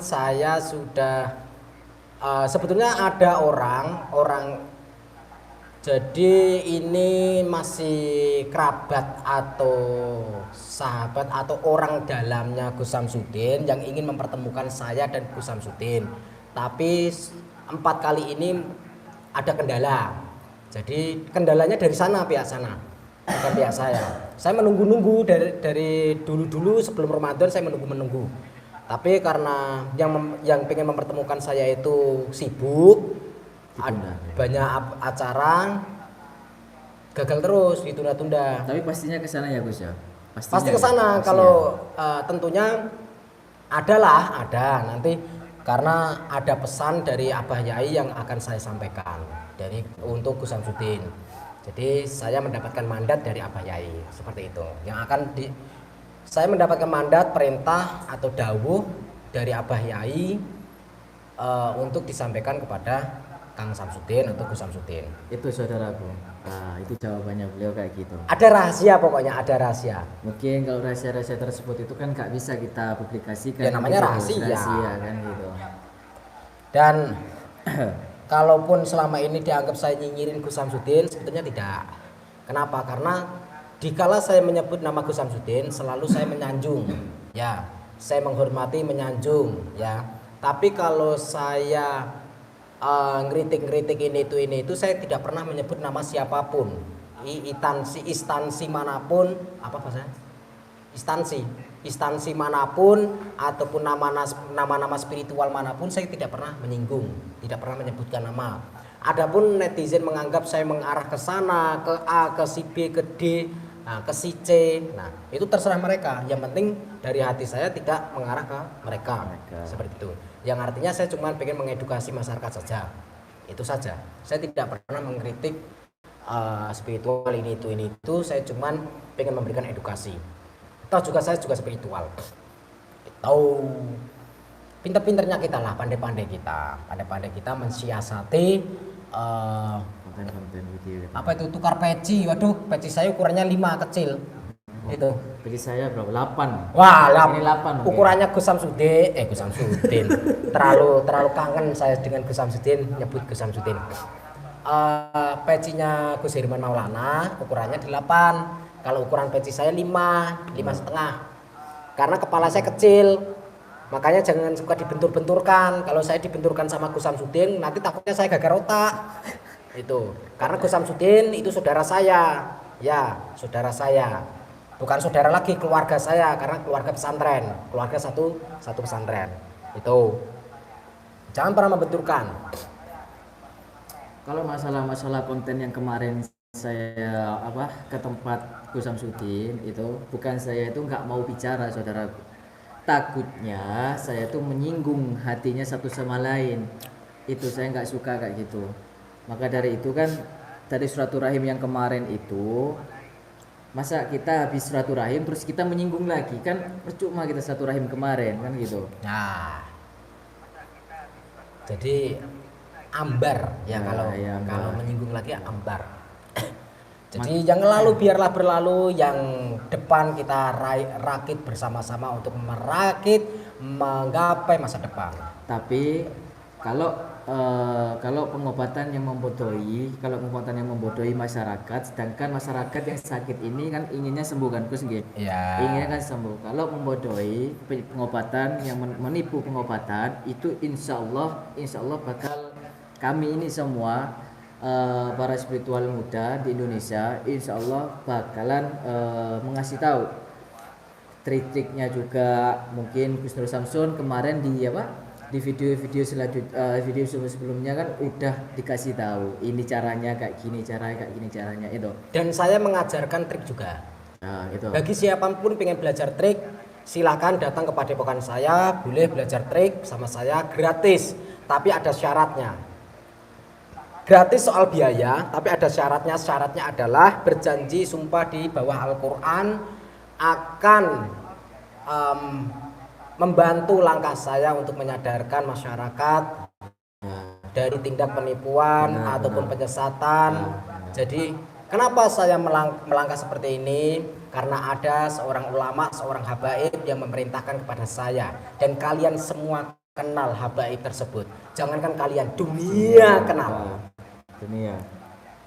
Saya sudah sebetulnya ada orang. Jadi ini masih kerabat atau sahabat atau orang dalamnya Gus Samsudin yang ingin mempertemukan saya dan Gus Samsudin. Tapi 4 kali ini ada kendala. Jadi kendalanya dari sana, pihak sana, bukan pihak saya. Saya menunggu-nunggu dari dulu sebelum Ramadan saya menunggu. Tapi karena yang pengen mempertemukan saya itu sibuk, banyak acara, gagal terus, ditunda-tunda. Tapi pastinya ke sana ya Gus ya. Pasti ke sana kalau tentunya ada nanti karena ada pesan dari Abah Yai yang akan saya sampaikan untuk Gus Samsudin. Jadi saya mendapatkan mandat dari Abah Yai seperti itu. Saya mendapatkan mandat perintah atau dawuh dari Abah Yai untuk disampaikan kepada Kang Samsudin atau Gus Samsudin. Itu saudaraku. Nah, itu jawabannya beliau kayak gitu. Ada rahasia pokoknya, ada rahasia. Mungkin kalau rahasia-rahasia tersebut itu kan nggak bisa kita publikasikan. Ya namanya rahasia kan gitu. Dan kalaupun selama ini dianggap saya nyinyirin Gus Samsudin, sebetulnya tidak. Kenapa? Karena dikala saya menyebut nama Gus Samsudin, selalu saya menyanjung. Ya, saya menghormati, menyanjung. Ya. Tapi kalau saya ngeritik ini itu saya tidak pernah menyebut nama siapapun, instansi manapun, apa bahasanya, instansi manapun ataupun nama-nama spiritual manapun saya tidak pernah menyinggung, tidak pernah menyebutkan nama. Adapun netizen menganggap saya mengarah ke sana, ke A, ke si B, ke D, ke si C, nah itu terserah mereka. Yang penting dari hati saya tidak mengarah ke mereka. Seperti itu. Yang artinya saya cuma pengen mengedukasi masyarakat saja, itu saja. Saya tidak pernah mengkritik spiritual ini itu. Saya cuma pengen memberikan edukasi. Toh juga saya juga spiritual. Tahu pinter-pinternya kita lah, pandai-pandai kita mensiasati konten-konten video. Apa itu tukar peci. Waduh, peci saya ukurannya 5 kecil. Itu Bagi saya berapa? 8. Wah, Ini 8. ukurannya Gus Samsudin. terlalu kangen saya dengan Gus Samsudin, nyebut Gus Samsudin. pecinya Gus Herman Maulana ukurannya 8. Kalau ukuran peci saya 5,5. Karena kepala saya kecil. Makanya jangan suka dibentur-benturkan. Kalau saya dibenturkan sama Gus Samsudin, nanti takutnya saya gagal otak. Itu. Karena Gus Samsudin itu saudara saya. Ya, saudara saya. Bukan saudara lagi, keluarga saya karena keluarga pesantren. Keluarga satu pesantren. Itu. Jangan pernah membenturkan. Kalau masalah konten yang kemarin saya ke tempat Gus Samsudin itu, bukan saya itu nggak mau bicara, saudara. Takutnya saya tuh menyinggung hatinya satu sama lain. Itu saya nggak suka kayak gitu. Maka dari itu kan, dari silaturahim yang kemarin itu, masa kita habis silaturahim terus kita menyinggung lagi, kan percuma kita silaturahim kemarin kan gitu. Nah, jadi ambar ya, kalau menyinggung lagi ambar. Jadi yang lalu biarlah berlalu, yang depan kita rakit bersama-sama untuk menggapai masa depan. Tapi kalau pengobatan yang membodohi masyarakat, sedangkan masyarakat yang sakit ini kan inginnya sembuh kan, Gus nggih? Ya. Inginnya kan sembuh. Kalau membodohi pengobatan yang menipu pengobatan itu, insya Allah bakal kami ini semua para spiritual muda di Indonesia, insya Allah bakalan mengasih tahu trik-triknya juga. Mungkin Gus Nur Samsun kemarin di video sebelumnya kan udah dikasih tahu ini caranya kayak gini, caranya itu. Dan saya mengajarkan trik juga. Nah, itu. Bagi siapapun pengen belajar trik, silakan datang ke padepokan saya, boleh belajar trik sama saya gratis. Tapi ada syaratnya. Gratis soal biaya, tapi ada syaratnya. Syaratnya adalah berjanji sumpah di bawah Al-Quran akan membantu langkah saya untuk menyadarkan masyarakat dari tindak penipuan ataupun penyesatan. Jadi kenapa saya melangkah seperti ini? Karena ada seorang ulama, seorang habaib yang memerintahkan kepada saya, dan kalian semua kenal habaib tersebut. Jangankan kalian, dunia kenal. Dunia.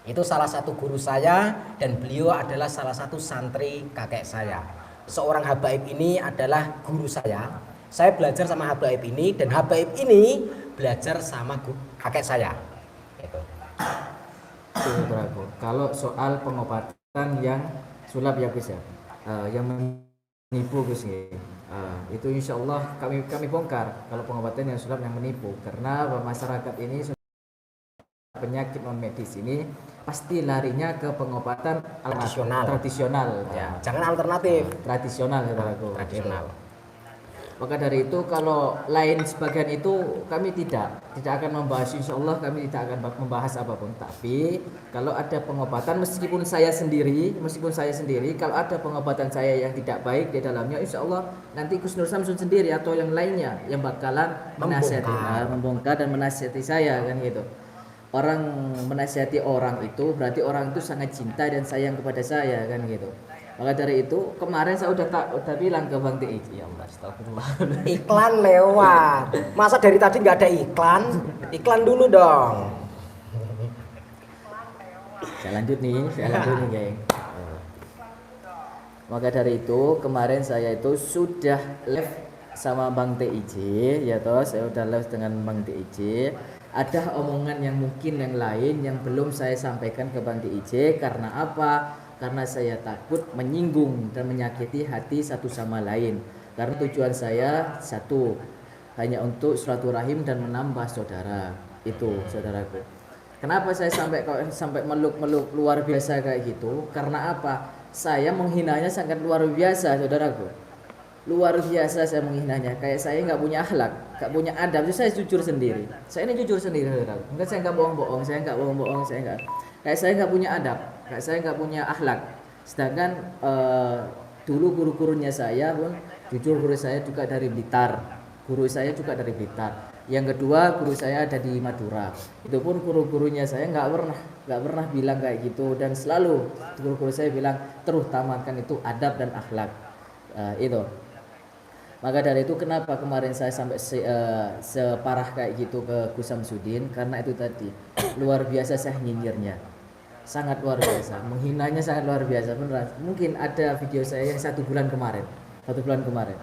Itu salah satu guru saya, dan beliau adalah salah satu santri kakek saya. Seorang habaib ini adalah guru saya. Saya belajar sama habaib ini, dan habaib ini belajar sama kakek saya. Gitu. Kalau soal pengobatan yang sulap ya Gus ya, yang menipu Gus ya, itu insya Allah kami bongkar. Kalau pengobatan yang sulap yang menipu, karena masyarakat ini penyakit non medis ini pasti larinya ke pengobatan tradisional ya, jangan alternatif. Tradisional. Maka dari itu kalau lain sebagian itu kami tidak akan membahas, insya Allah kami tidak akan membahas apapun. Tapi kalau ada pengobatan, meskipun saya sendiri kalau ada pengobatan saya yang tidak baik di dalamnya, insya Allah nanti Gus Nur Samsun sendiri atau yang lainnya yang bakalan membongkar dan menasihati saya kan gitu. Orang menasihati orang itu berarti orang itu sangat cinta dan sayang kepada saya kan gitu. Maka dari itu kemarin saya udah bilang ke Bang TI, ya Allah, astagfirullah. Iklan lewat. Masa dari tadi nggak ada iklan? Iklan dulu dong. Saya lanjut nih, geng. Maka dari itu kemarin saya itu sudah live sama Bang TIJ, ya toh, saya udah live dengan Bang TIJ. Ada omongan yang mungkin yang lain yang belum saya sampaikan ke Bang TIJ. Karena apa? Karena saya takut menyinggung dan menyakiti hati satu sama lain. Karena tujuan saya satu, hanya untuk silaturahim dan menambah saudara. Itu saudaraku. Kenapa saya sampai meluk-meluk luar biasa kayak gitu? Karena apa? Saya menghinanya sangat luar biasa, saudaraku. Luar biasa saya menghinanya. Kayak saya nggak punya akhlak, nggak punya adab. Saya jujur sendiri. Saya ini jujur sendiri, saudaraku. Enggak, saya nggak bohong-bohong. Kayak saya nggak punya adab, kayak saya nggak punya akhlak. Sedangkan dulu guru-gurunya saya pun jujur, guru saya juga dari Blitar. Yang kedua guru saya ada di Madura. Itu pun guru-gurunya saya nggak pernah bilang kayak gitu, dan selalu guru-guru saya bilang terutamakan itu adab dan akhlak. Itu. Maka dari itu kenapa kemarin saya sampai separah kayak gitu ke Gus Samsudin, karena itu tadi luar biasa saya nyinyirnya, sangat luar biasa, menghinanya sangat luar biasa beneran. Mungkin ada video saya yang 1 bulan kemarin, 1 bulan kemarin.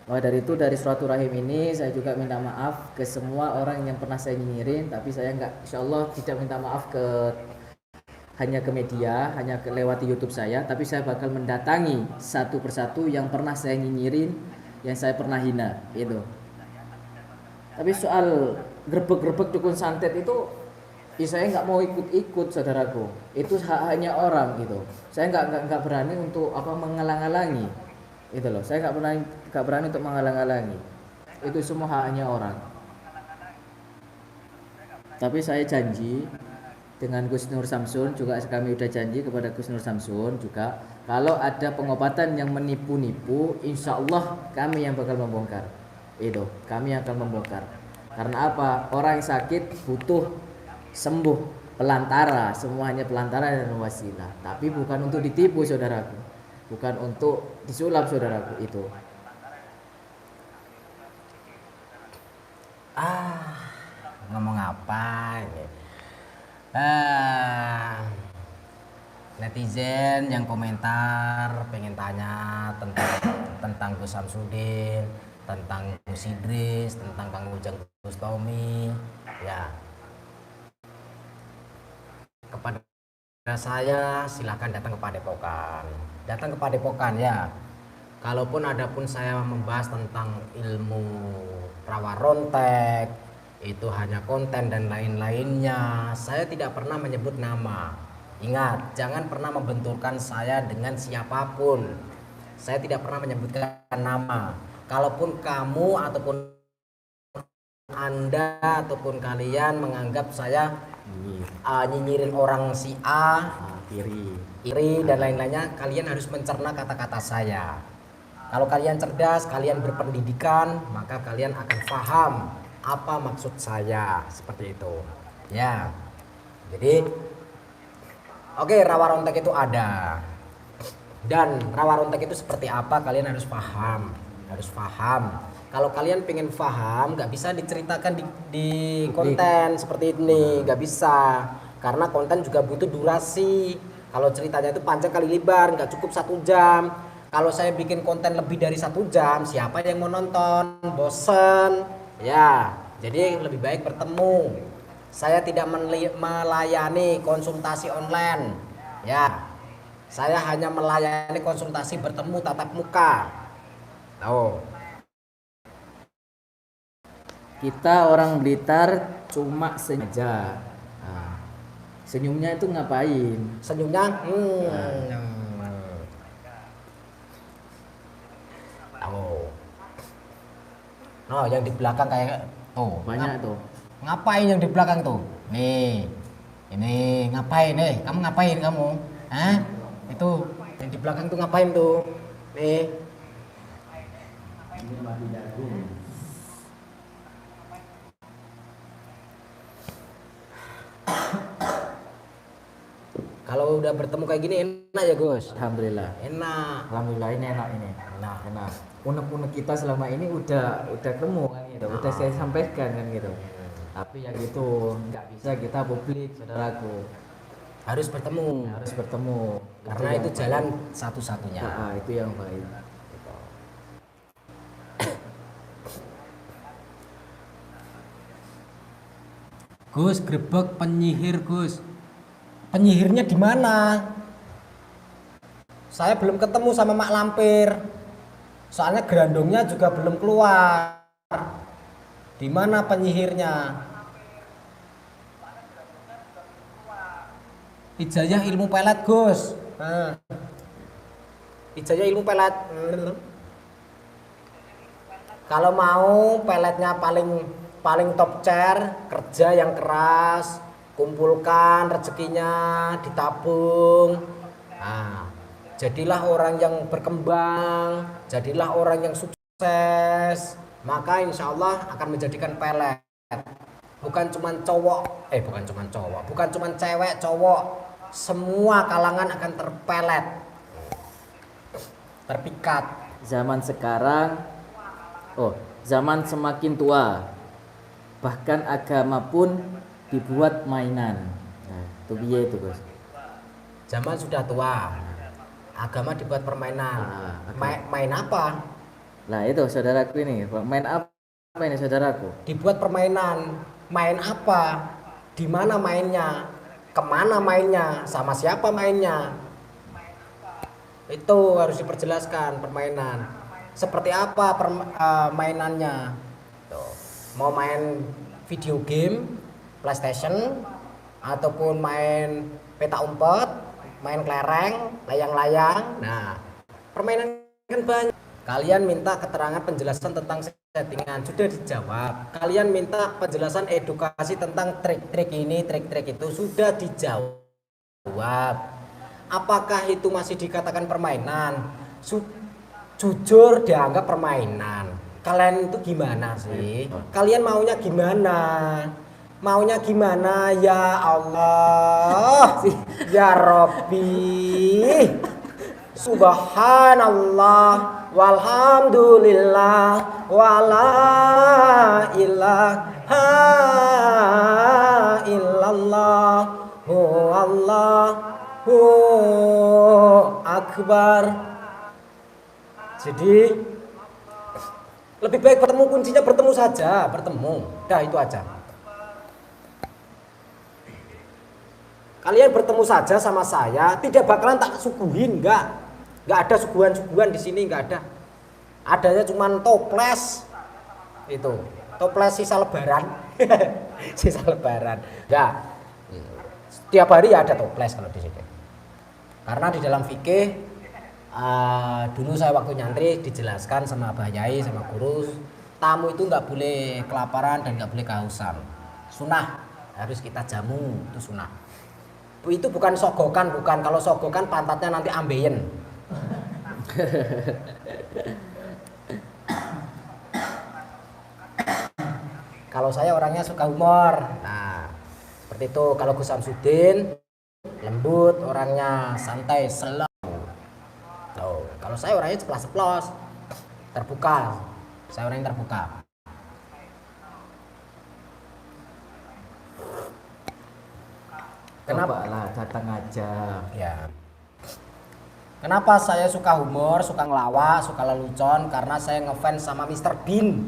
Maka dari itu, dari silaturahim ini saya juga minta maaf ke semua orang yang pernah saya nyinyirin, tapi saya nggak, insya Allah tidak minta maaf hanya ke media, hanya lewat YouTube saya, tapi saya bakal mendatangi satu persatu yang pernah saya nyinyirin, yang saya pernah hina itu. Tapi soal grebek-grebek dukun santet itu, ya saya nggak mau ikut-ikut saudaraku. Itu hanya orang gitu. Saya nggak berani untuk menghalang-halangi. Itu loh. Saya nggak berani untuk menghalang-halangi. Itu semua hanya orang. Tapi saya janji dengan Gus Nur Samsun juga, kami udah janji kepada Gus Nur Samsun juga, kalau ada pengobatan yang menipu-nipu, insya Allah kami yang bakal membongkar. Itu kami yang akan membongkar. Karena apa? Orang yang sakit butuh sembuh, pelantara, semuanya pelantara dan wasilah. Tapi bukan untuk ditipu saudaraku, bukan untuk disulap saudaraku itu. Ngomong apa ini? Netizen yang komentar pengen tanya tentang Gus Samsudin, tentang Gus Idris, tentang Kang Ujang Bustami, ya. Kepada saya silakan datang ke Padepokan. Datang ke Padepokan ya. Kalaupun ada pun saya membahas tentang ilmu rawa rontek, itu hanya konten dan lain-lainnya, saya tidak pernah menyebut nama. Ingat, jangan pernah membenturkan saya dengan siapapun. Saya tidak pernah menyebutkan nama. Kalaupun kamu ataupun Anda ataupun kalian menganggap saya nyinyirin orang si A, iri dan lain-lainnya, kalian harus mencerna kata-kata saya. Kalau kalian cerdas, kalian berpendidikan, maka kalian akan paham apa maksud saya, seperti itu ya. Jadi oke, rawa rontek itu ada, dan rawa rontek itu seperti apa kalian harus paham. Kalau kalian pengen paham, nggak bisa diceritakan di konten seperti ini, nggak bisa, karena konten juga butuh durasi. Kalau ceritanya itu panjang kali lebar, nggak cukup 1 jam. Kalau saya bikin konten lebih dari 1 jam, siapa yang mau nonton? Bosen ya. Jadi lebih baik bertemu. Saya tidak melayani konsultasi online ya. Saya hanya melayani konsultasi bertemu tatap muka. Kita orang Blitar cuma sengaja. Senyumnya itu ngapain? Senyumnya yang di belakang kayak tuh Banyak tuh. Ngapain yang di belakang tuh? Nih, ini ngapain? Kamu ngapain kamu? Itu yang di belakang tuh ngapain tuh? Nih. Kalau udah bertemu kayak gini enak ya Gus? Alhamdulillah. Enak. Alhamdulillah ini enak ini. Enak. Unek-unek kita selama ini udah ketemu kan gitu. Udah saya sampaikan kan gitu. Tapi yang itu nggak bisa kita publik saudaraku. Harus bertemu. Karena itu jalan satu-satunya. Itu yang baik. Gus, grebek penyihir Gus. Penyihirnya di mana? Saya belum ketemu sama Mak Lampir. Soalnya gerandongnya juga belum keluar. Di mana penyihirnya? Ijazah ilmu pelet Gus. Ijazah ilmu pelet. Kalau mau peletnya paling top chair, kerja yang keras, kumpulkan rezekinya, ditabung. Jadilah orang yang berkembang, jadilah orang yang sukses, maka insya Allah akan menjadikan pelet. Bukan cuman cewek, cowok, semua kalangan akan terpelet, terpikat. Zaman sekarang Oh, zaman semakin tua, bahkan agama pun dibuat mainan. Nah, itu piye itu, Gus? Zaman sudah tua, agama dibuat permainan. Agama. Main apa? Lah itu saudaraku ini, main apa ini saudaraku? Dibuat permainan. Main apa? Di mana mainnya? Kemana mainnya? Sama siapa mainnya? Itu harus diperjelaskan permainan. Seperti apa mainannya? Tuh. Mau main video game, PlayStation, ataupun main peta umpet, main kelereng, layang-layang. Nah, permainan kan banyak. Kalian minta keterangan penjelasan tentang settingan, sudah dijawab. Kalian minta penjelasan edukasi tentang trik-trik ini, trik-trik itu, sudah dijawab. Apakah itu masih dikatakan permainan? Jujur dianggap permainan. Kalian itu gimana sih? Kalian maunya gimana? Maunya gimana ya Allah? Ya Rabbi. Subhanallah walhamdulillah wala ilaha illallah Allahu akbar. Jadi lebih baik bertemu, kuncinya bertemu saja, bertemu. Dah itu aja. Kalian bertemu saja sama saya, tidak bakalan tak suguhin, enggak ada suguhan-suguhan di sini, enggak ada. Adanya cuman toples itu, toples sisa lebaran, sisa lebaran. Ya, setiap hari ya ada toples kalau di sini. Karena di dalam fikih dulu saya waktu nyantri dijelaskan sama Abah Yai sama guru, tamu itu nggak boleh kelaparan dan nggak boleh kehausan. Sunnah harus kita jamu, itu sunnah. Itu bukan sogokan, bukan. Kalau sogokan pantatnya nanti ambeien. Kalau saya orangnya suka humor. Nah, seperti itu. Kalau Gus Samsudin lembut, orangnya santai, slow. Tuh, kalau saya orangnya ceplas-ceplos, terbuka. Saya orang yang terbuka. Kenapa lah datang aja? Ya. Kenapa saya suka humor, suka ngelawak, suka lelucon? Karena saya ngefans sama Mr. Bean.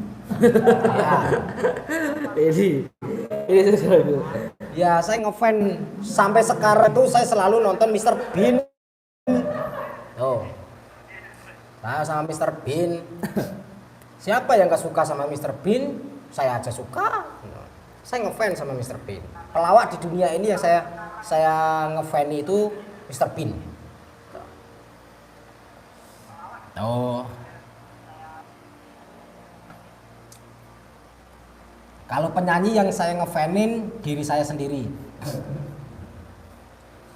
Ya. Ini sesuatu. Ya, saya ngefans sampai sekarang itu saya selalu nonton Mr. Bean. Oh. Saya sama Mr. Bean. Siapa yang gak suka sama Mr. Bean? Saya aja suka. Saya ngefans sama Mr. Bean. Pelawak di dunia ini yang saya ngefans itu Mr. Bean. Oh. Kalau penyanyi yang saya ngefanin diri saya sendiri.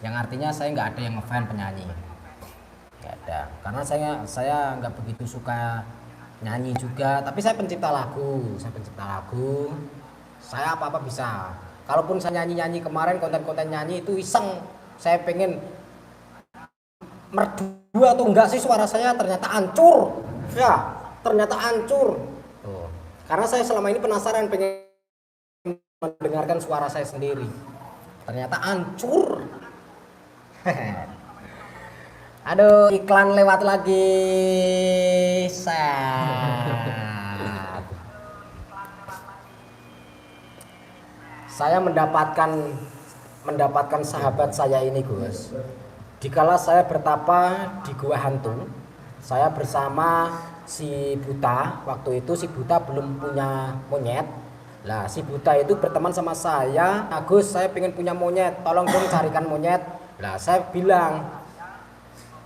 Yang artinya saya nggak ada yang ngefan penyanyi. Nggak ada. Karena saya nggak begitu suka nyanyi juga. Tapi saya pencipta lagu. Saya apa-apa bisa. Kalaupun saya nyanyi kemarin konten-konten nyanyi itu iseng. Saya pengen merdu atau enggak sih suara saya, ternyata hancur. Ya, ternyata hancur. Tuh. Karena saya selama ini penasaran pengen mendengarkan suara saya sendiri. Ternyata hancur. Aduh, iklan lewat lagi. Saya mendapatkan sahabat saya ini, Gus. Dikala saya bertapa di gua hantu, saya bersama si Buta. Waktu itu si Buta belum punya monyet. Lah si Buta itu berteman sama saya. Agus, saya pengen punya monyet, tolong dong carikan monyet. Lah saya bilang,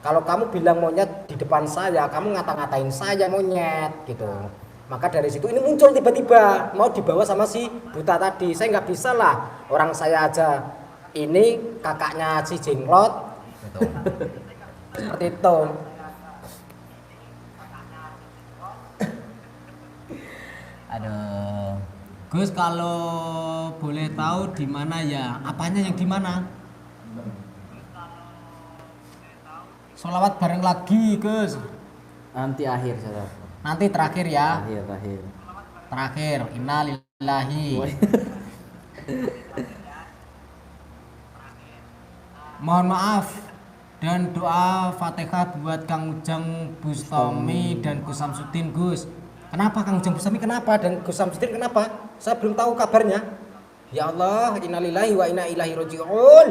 kalau kamu bilang monyet di depan saya, kamu ngata-ngatain saya monyet gitu. Maka dari situ ini muncul tiba-tiba mau dibawa sama si Buta tadi. Saya nggak bisa lah, orang saya aja ini kakaknya si Jenglot gitu. Seperti itu. Aduh, Gus, kalau boleh tahu di mana ya? Apanya yang di mana? Sholawat bareng lagi, Gus. Nanti akhir, saudara. Nanti terakhir ya. Terakhir. Terakhir. Innalillahi. Mohon maaf dan doa Fatihah buat Kang Ujang Bustami dan Gus Samsudin, Gus. Kenapa Kang Ujang Bustami kenapa dan Gus Samsudin kenapa? Saya belum tahu kabarnya. Ya Allah, innalillahi wa inna ilaihi raji'un.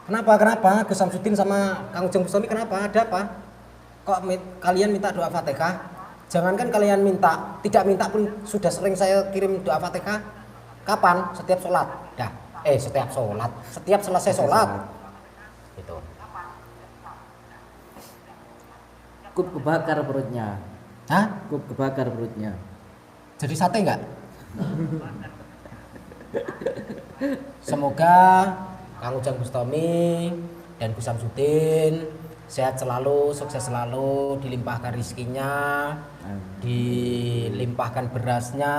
Kenapa Gus Samsudin sama Kang Ujang Bustami kenapa? Ada apa? Kok kalian minta doa Fatihah? Jangankan kalian minta, tidak minta pun sudah sering saya kirim doa Fatihah. Kapan? Setiap sholat. Setiap selesai sholat. Gitu. Kup kebakar perutnya. Hah? Kup kebakar perutnya. Jadi sate enggak? Semoga Kang Ujang Bustami dan Gus Samsudin sehat selalu, sukses selalu, dilimpahkan rizkinya, dilimpahkan berasnya,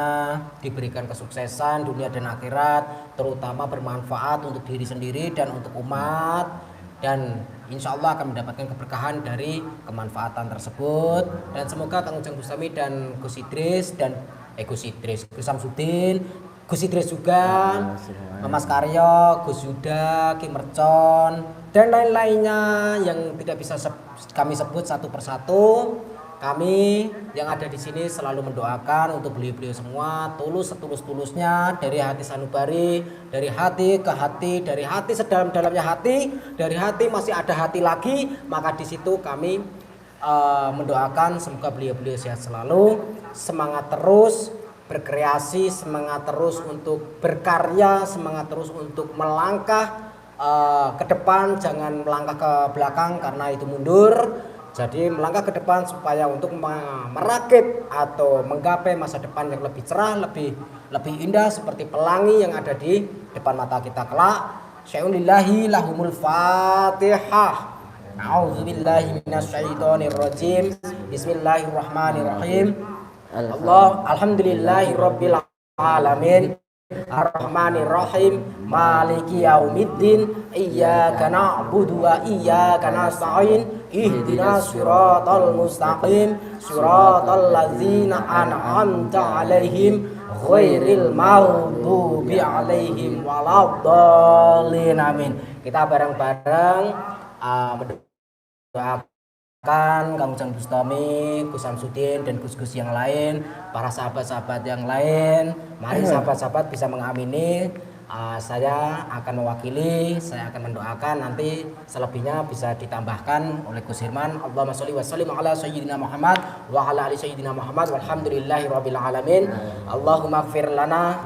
diberikan kesuksesan dunia dan akhirat, terutama bermanfaat untuk diri sendiri dan untuk umat, dan insya Allah akan mendapatkan keberkahan dari kemanfaatan tersebut. Dan semoga Kang Ujang Bustami dan Gus Samsudin, Gus Idris juga, Mas Karyo, Gus Yuda, Ki Mercon, dan lain-lainnya yang tidak bisa kami sebut satu persatu. Kami yang ada di sini selalu mendoakan untuk beliau-beliau semua setulus-tulusnya, dari hati sanubari, dari hati ke hati, dari hati sedalam-dalamnya hati, dari hati masih ada hati lagi, maka di situ kami mendoakan semoga beliau-beliau sehat selalu, semangat terus berkreasi, semangat terus untuk berkarya, semangat terus untuk melangkah ke depan, jangan melangkah ke belakang karena itu mundur. Jadi melangkah ke depan supaya untuk merakit atau menggapai masa depan yang lebih cerah, lebih indah seperti pelangi yang ada di depan mata kita kelak. Syai'unillahi lahumul Fatihah. A'udzubillahi minasyaitonirrajim. Bismillahirrahmanirrahim. Alhamdulillahi rabbil alamin. Ar-Rahmanir-Rahim, Maliki Yaumiddin, Iyyaka na'budu wa iyyaka nasta'in, Ihdinas siratal mustaqim, siratal ladzina an'amta 'alaihim, ghairil maghdubi 'alaihim waladdallin. Amin. Kita bareng-bareng mendoakan Kang Ujang Bustami, Gus Samsudin dan Gus-Gus yang lain, para sahabat-sahabat yang lain. Mari sahabat-sahabat bisa mengamini. Saya akan mewakili, saya akan mendoakan, nanti selebihnya bisa ditambahkan oleh Gus Hirman. Allahumma sholli wa sallim ala sayyidina Muhammad wa ala ali sayyidina Muhammad walhamdulillahi rabbil alamin. Allahumma ighfir lana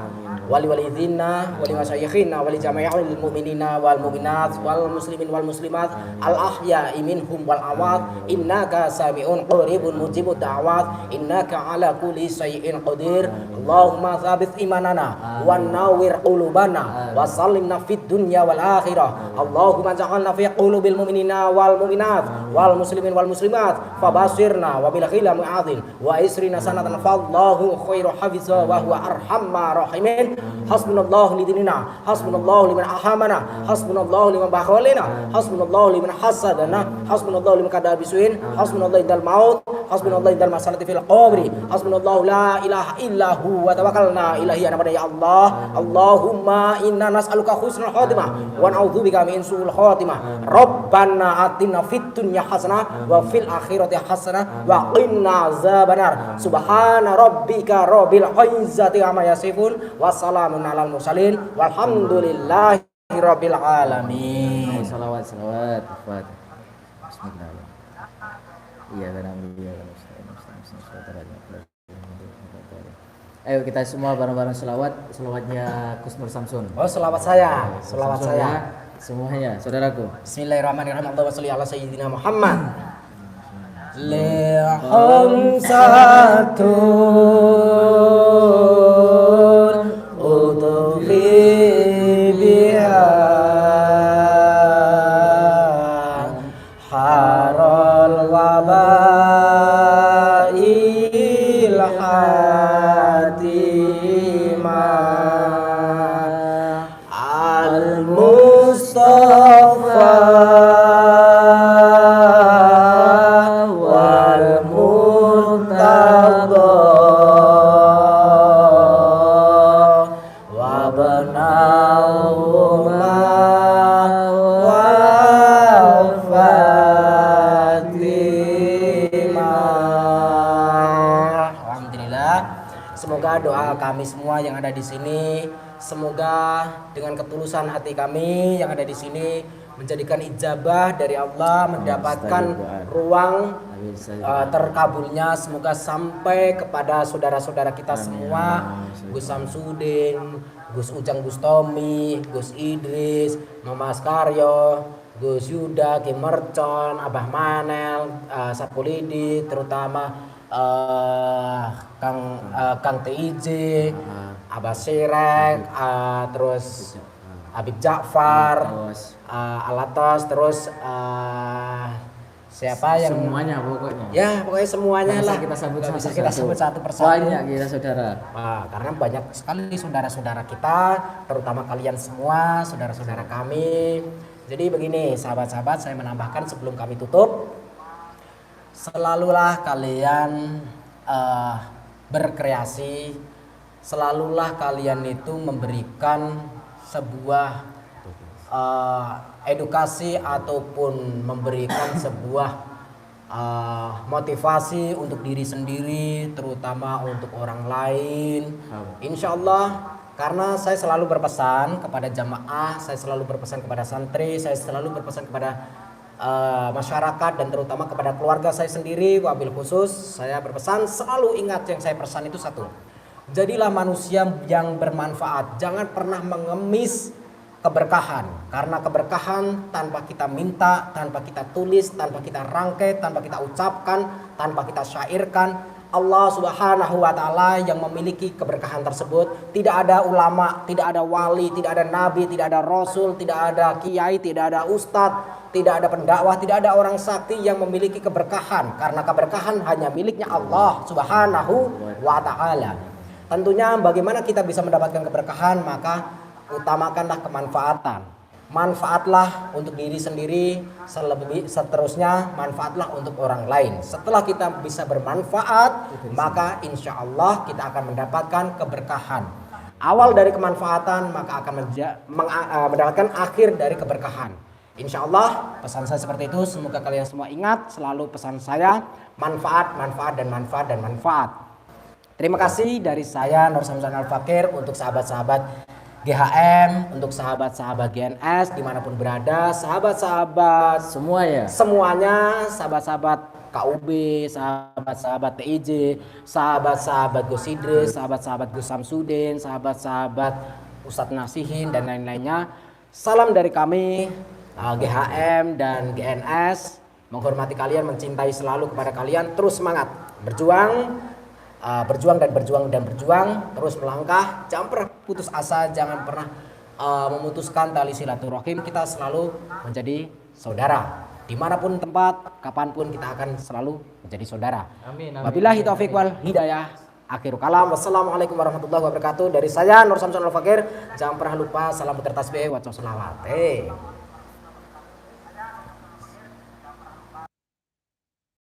wali walidina wali masyayikhina wali jami'il mu'minina wal mu'minat wal muslimin wal muslimat al ahya'i minhum wal amwat innaka sami'un qaribun mujibud da'wat innaka ala kulli syai'in qadir. Allahumma thabit imanana wan nawwir qulubana wa sallimna fid dunya wal akhirah. Allahumma ja'alna fi qulubil mu'minina wal mu'minat wal muslimin wal muslimat fabashirna wa bil khila mu'adzin wa isrina sanatan fallahu khairu hafiza wa huwa arhamar rahimin. Hasbunallahu li dinina, hasbunallahu liman ahamana, hasbunallahu liman bakhalina, hasbunallahu liman hasadana, hasbunallahu liman kadabisuin, hasbunallahu indal maut, hasbunallahu indal masalati fil qabri, hasbunallahu la ilaha illa hu wa tawakkalna ilahi ana ya Allah. Allahumma inna nas'aluka husnul khatimah wa na'udzubika min su'il khatimah. Rabbana atina fid dunya hasanah wa fil akhirati hasanah wa qina azabannar. Subhana rabbika rabbil izzati amma yasifun wa salamun alal mursalin walhamdulillahi rabbil alamin. Salawat. Bismillah. Iya kan. Ayo kita semua bareng-bareng selawatnya Gus Nur Samsun. Oh, selawat saya. Selawat Samsun, saya. ya. Semuanya, saudaraku. Bismillahirrahmanirrahim. Allahumma sholli ala sayyidina Muhammad. Lihamsatun udfi biha harul wabail hatimah al-Mustafa di sini. Semoga dengan ketulusan hati kami yang ada di sini menjadikan ijabah dari Allah, mendapatkan ruang terkabulnya. Semoga sampai kepada saudara-saudara kita semua, Gus Samsudin, Gus Ujang Bustomi, Gus Idris, Mama Askaryo, Gus Yuda, Kim Mercon, Abah Manel, Sapulidi, terutama Kang TIJ, Abah Sirek, terus Habib Ja'far, Alatos, terus siapa yang semuanya pokoknya. Ya, pokoknya semuanya lah. Kita sebut Kita sebut satu persatu. Banyak kita saudara. Karena banyak sekali saudara-saudara kita, terutama kalian semua, saudara-saudara kami. Jadi begini, sahabat-sahabat, saya menambahkan sebelum kami tutup, selalulah kalian berkreasi, selalulah kalian itu memberikan sebuah edukasi ataupun memberikan sebuah motivasi untuk diri sendiri, terutama untuk orang lain. Insya Allah, karena saya selalu berpesan kepada jamaah, saya selalu berpesan kepada santri, saya selalu berpesan kepada masyarakat dan terutama kepada keluarga saya sendiri, wabil khusus saya berpesan, selalu ingat yang saya pesan itu satu: jadilah manusia yang bermanfaat, jangan pernah mengemis keberkahan, karena keberkahan tanpa kita minta, tanpa kita tulis, tanpa kita rangkai, tanpa kita ucapkan, tanpa kita syairkan, Allah Subhanahu wa Ta'ala yang memiliki keberkahan tersebut. Tidak ada ulama, tidak ada wali, tidak ada nabi, tidak ada rasul, tidak ada kiai, tidak ada ustadz, tidak ada pendakwah, tidak ada orang sakti yang memiliki keberkahan, karena keberkahan hanya miliknya Allah Subhanahu wa Ta'ala. Tentunya bagaimana kita bisa mendapatkan keberkahan, maka utamakanlah kemanfaatan. Manfaatlah untuk diri sendiri, seterusnya manfaatlah untuk orang lain. Setelah kita bisa bermanfaat, maka insya Allah kita akan mendapatkan keberkahan. Awal dari kemanfaatan maka akan mendapatkan akhir dari keberkahan. Insya Allah pesan saya seperti itu. Semoga kalian semua ingat selalu pesan saya: manfaat, manfaat, dan manfaat, dan manfaat. Terima kasih dari saya Nur Samsun Al-Fakir untuk sahabat-sahabat GHM, untuk sahabat-sahabat GNS dimanapun berada, sahabat-sahabat Semua ya. semuanya, sahabat-sahabat KUB, sahabat-sahabat TIJ, sahabat-sahabat Gus Idris, sahabat-sahabat Gus Samsudin, sahabat-sahabat Ustadz Nasihin dan lain-lainnya. Salam dari kami GHM dan GNS, menghormati kalian, mencintai selalu kepada kalian, terus semangat berjuang. Berjuang dan berjuang dan berjuang, terus melangkah, jangan pernah putus asa, jangan pernah memutuskan tali silaturahim. Kita selalu menjadi saudara dimanapun tempat, kapanpun kita akan selalu menjadi saudara. Amin. Wabillahi taufiq wal hidayah. Akhirul kalam. Wassalamualaikum warahmatullahi wabarakatuh. Dari saya Nur Samsun Al-Fakir. Jangan pernah lupa salam bertasbih wa sholawat.